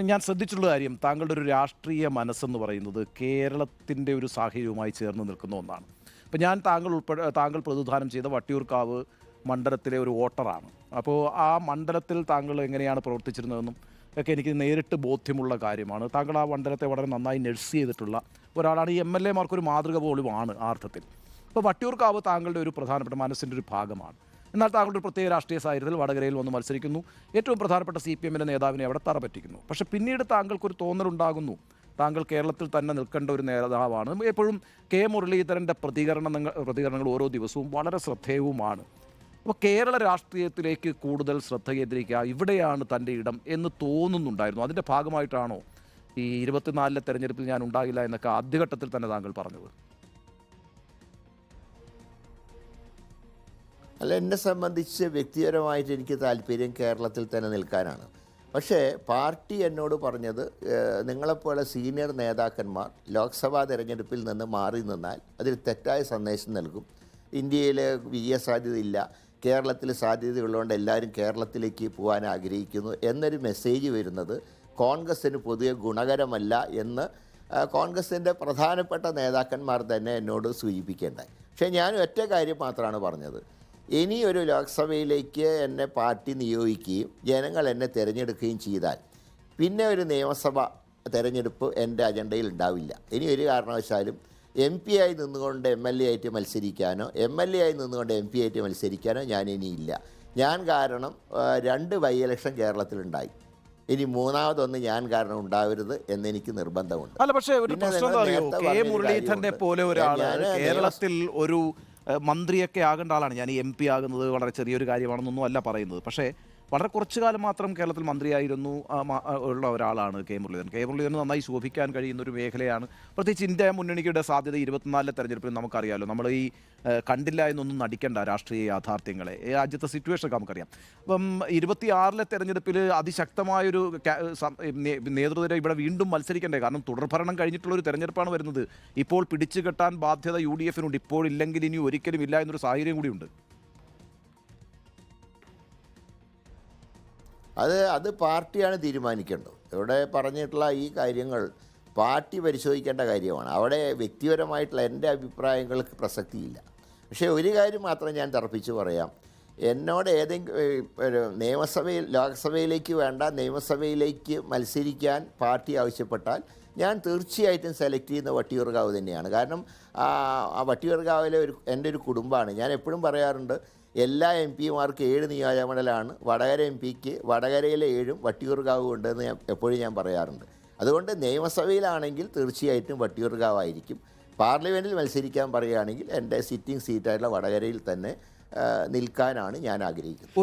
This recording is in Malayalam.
ഞാൻ ശ്രദ്ധിച്ചിട്ടുള്ള കാര്യം താങ്കളുടെ ഒരു രാഷ്ട്രീയ മനസ്സെന്ന് പറയുന്നത് കേരളത്തിൻ്റെ ഒരു സാഹചര്യവുമായി ചേർന്ന് നിൽക്കുന്ന ഒന്നാണ്. ഇപ്പം ഞാൻ താങ്കൾ പ്രതിനിധാനം ചെയ്ത വട്ടിയൂർക്കാവ് മണ്ഡലത്തിലെ ഒരു വോട്ടറാണ്. അപ്പോൾ ആ മണ്ഡലത്തിൽ താങ്കൾ എങ്ങനെയാണ് പ്രവർത്തിച്ചിരുന്നതെന്നും ഒക്കെ എനിക്ക് നേരിട്ട് ബോധ്യമുള്ള കാര്യമാണ്. താങ്കൾ ആ മണ്ഡലത്തെ വളരെ നന്നായി നഴ്സ് ചെയ്തിട്ടുള്ള ഒരാളാണ്. ഈ MLA-മാർക്കൊരു മാതൃക പോലുമാണ് ആ അർത്ഥത്തിൽ. അപ്പോൾ വട്ടിയൂർക്കാവ് താങ്കളുടെ ഒരു പ്രധാനപ്പെട്ട മനസ്സിൻ്റെ ഒരു ഭാഗമാണ്. എന്നാൽ താങ്കളുടെ ഒരു പ്രത്യേക രാഷ്ട്രീയ സാഹചര്യത്തിൽ വടകരയിൽ വന്ന് മത്സരിക്കുന്നു. ഏറ്റവും പ്രധാനപ്പെട്ട CPM-ന്റെ നേതാവിനെ അവിടെ തറ പറ്റിക്കുന്നു. പക്ഷേ പിന്നീട് താങ്കൾക്കൊരു തോന്നലുണ്ടാകുന്നു, താങ്കൾ കേരളത്തിൽ തന്നെ നിൽക്കേണ്ട ഒരു നേതാവാണ്. എപ്പോഴും കെ മുരളീധരൻ്റെ പ്രതികരണങ്ങൾ ഓരോ ദിവസവും വളരെ ശ്രദ്ധേയവുമാണ്. അപ്പോൾ കേരള രാഷ്ട്രീയത്തിലേക്ക് കൂടുതൽ ശ്രദ്ധ കേന്ദ്രീകരിക്കുക, ഇവിടെയാണ് തൻ്റെ ഇടം എന്ന് തോന്നുന്നുണ്ടായിരുന്നു. അതിൻ്റെ ഭാഗമായിട്ടാണോ ഈ 24-ലെ തെരഞ്ഞെടുപ്പിൽ ഞാൻ ഉണ്ടാകില്ല എന്നൊക്കെ ആദ്യഘട്ടത്തിൽ തന്നെ താങ്കൾ പറഞ്ഞത്? അല്ല, എന്നെ സംബന്ധിച്ച് വ്യക്തിപരമായിട്ട് എനിക്ക് താല്പര്യം കേരളത്തിൽ തന്നെ നിൽക്കാനാണ്. പക്ഷേ പാർട്ടി എന്നോട് പറഞ്ഞത് നിങ്ങളെപ്പോലെ സീനിയർ നേതാക്കന്മാർ ലോക്സഭാ തെരഞ്ഞെടുപ്പിൽ നിന്ന് മാറി നിന്നാൽ അതൊരു തെറ്റായ സന്ദേശം നൽകും. ഇന്ത്യയിൽ വിജയസാധ്യതയില്ല, കേരളത്തിൽ സാധ്യതയുള്ളതുകൊണ്ട് എല്ലാവരും കേരളത്തിലേക്ക് പോകാൻ ആഗ്രഹിക്കുന്നു എന്നൊരു മെസ്സേജ് വരുന്നത് കോൺഗ്രസ്സിന് പൊതുവെ ഗുണകരമല്ല എന്ന് കോൺഗ്രസിൻ്റെ പ്രധാനപ്പെട്ട നേതാക്കന്മാർ തന്നെ എന്നോട് സൂചിപ്പിക്കേണ്ടായി. പക്ഷേ ഞാൻ ഒറ്റ കാര്യം മാത്രമാണ് പറഞ്ഞത്, ഇനി ഒരു ലോക്സഭയിലേക്ക് എന്നെ പാർട്ടി നിയോഗിക്കുകയും ജനങ്ങൾ എന്നെ തിരഞ്ഞെടുക്കുകയും ചെയ്താൽ പിന്നെ ഒരു നിയമസഭ തിരഞ്ഞെടുപ്പ് എൻ്റെ അജണ്ടയിൽ ഉണ്ടാവില്ല. ഇനി ഒരു കാരണവശാലും MP ആയി നിന്നുകൊണ്ട് MLA ആയിട്ട് മത്സരിക്കാനോ MLA ആയി നിന്നുകൊണ്ട് MP ആയിട്ട് മത്സരിക്കാനോ ഞാൻ ഇനിയില്ല. ഞാൻ കാരണം 2 ബൈ ഇലക്ഷൻ കേരളത്തിലുണ്ടായി. ഇനി മൂന്നാമതൊന്ന് ഞാൻ കാരണം ഉണ്ടാവരുത് എന്നെനിക്ക് നിർബന്ധമുണ്ട്. അല്ല, പക്ഷേ ഒരു പ്രശ്നം എന്താ അറിയോ, കെ മുരളീധരനെ പോലെ ഒരാൾ കേരളത്തിൽ ഒരു മന്ത്രിയൊക്കെ ആകേണ്ട ആളാണ്. ഞാൻ ഈ MP ആകുന്നത് വളരെ ചെറിയൊരു കാര്യമാണെന്നൊന്നും അല്ല പറയുന്നത്. പക്ഷേ വളരെ കുറച്ചു കാലം മാത്രം കേരളത്തിൽ മന്ത്രിയായിരുന്നു ഉള്ള ഒരാളാണ് കെ മുരളീധരൻ. കെ മുരളീധരൻ നന്നായി ശോഭിക്കാൻ കഴിയുന്ന ഒരു മേഖലയാണ്. പ്രത്യേകിച്ച് ഇന്ത്യ മുന്നണിയുടെ സാധ്യത 24-ലെ തെരഞ്ഞെടുപ്പിൽ നമുക്കറിയാമല്ലോ. നമ്മൾ ഈ കണ്ടില്ല എന്നൊന്നും നടിക്കേണ്ട രാഷ്ട്രീയ യാഥാർത്ഥ്യങ്ങളെ, രാജ്യത്തെ സിറ്റുവേഷനൊക്കെ നമുക്കറിയാം. അപ്പം 26-ലെ തെരഞ്ഞെടുപ്പിൽ അതിശക്തമായൊരു നേതൃത്വം ഇവിടെ വീണ്ടും മത്സരിക്കേണ്ടേ, കാരണം തുടർഭരണം കഴിഞ്ഞിട്ടുള്ളൊരു തെരഞ്ഞെടുപ്പാണ് വരുന്നത്. ഇപ്പോൾ പിടിച്ചു കെട്ടാൻ ബാധ്യത UDF-നുണ്ട്. ഇപ്പോഴില്ലെങ്കിൽ ഇനി ഒരിക്കലും ഇല്ല എന്നൊരു സാഹചര്യം കൂടിയുണ്ട്. അത് പാർട്ടിയാണ് തീരുമാനിക്കേണ്ടത്. ഇവിടെ പറഞ്ഞിട്ടുള്ള ഈ കാര്യങ്ങൾ പാർട്ടി പരിശോധിക്കേണ്ട കാര്യമാണ്. അവിടെ വ്യക്തിപരമായിട്ടുള്ള എൻ്റെ അഭിപ്രായങ്ങൾക്ക് പ്രസക്തിയില്ല. പക്ഷേ ഒരു കാര്യം മാത്രം ഞാൻ തർപ്പിച്ച് പറയാം, എന്നോട് ഏതെങ്കിലും ലോക്സഭയിലേക്ക് വേണ്ട നിയമസഭയിലേക്ക് മത്സരിക്കാൻ പാർട്ടി ആവശ്യപ്പെട്ടാൽ ഞാൻ തീർച്ചയായിട്ടും സെലക്ട് ചെയ്യുന്ന വട്ടിയൂർക്കാവ് തന്നെയാണ്. കാരണം ആ വട്ടിയൂർക്കാവിലെ എൻ്റെ ഒരു കുടുംബമാണ്. ഞാൻ എപ്പോഴും പറയാറുണ്ട്, എല്ലാ MP-മാർക്ക് 7 നിയോജകമണ്ഡലമാണ്. വടകര MP-ക്ക് വടകരയിലെ 7ഉം വട്ടിയൂർക്കാവും ഉണ്ടെന്ന് എപ്പോഴും ഞാൻ പറയാറുണ്ട്. അതുകൊണ്ട് നിയമസഭയിലാണെങ്കിൽ തീർച്ചയായിട്ടും വട്ടിയൂർക്കാവായിരിക്കും. പാർലമെൻറ്റിൽ മത്സരിക്കാൻ പറയുകയാണെങ്കിൽ എൻ്റെ സിറ്റിംഗ് സീറ്റായിട്ടുള്ള വടകരയിൽ തന്നെ നിൽക്കാനാണ് ഞാൻ ആഗ്രഹിക്കുന്നത്.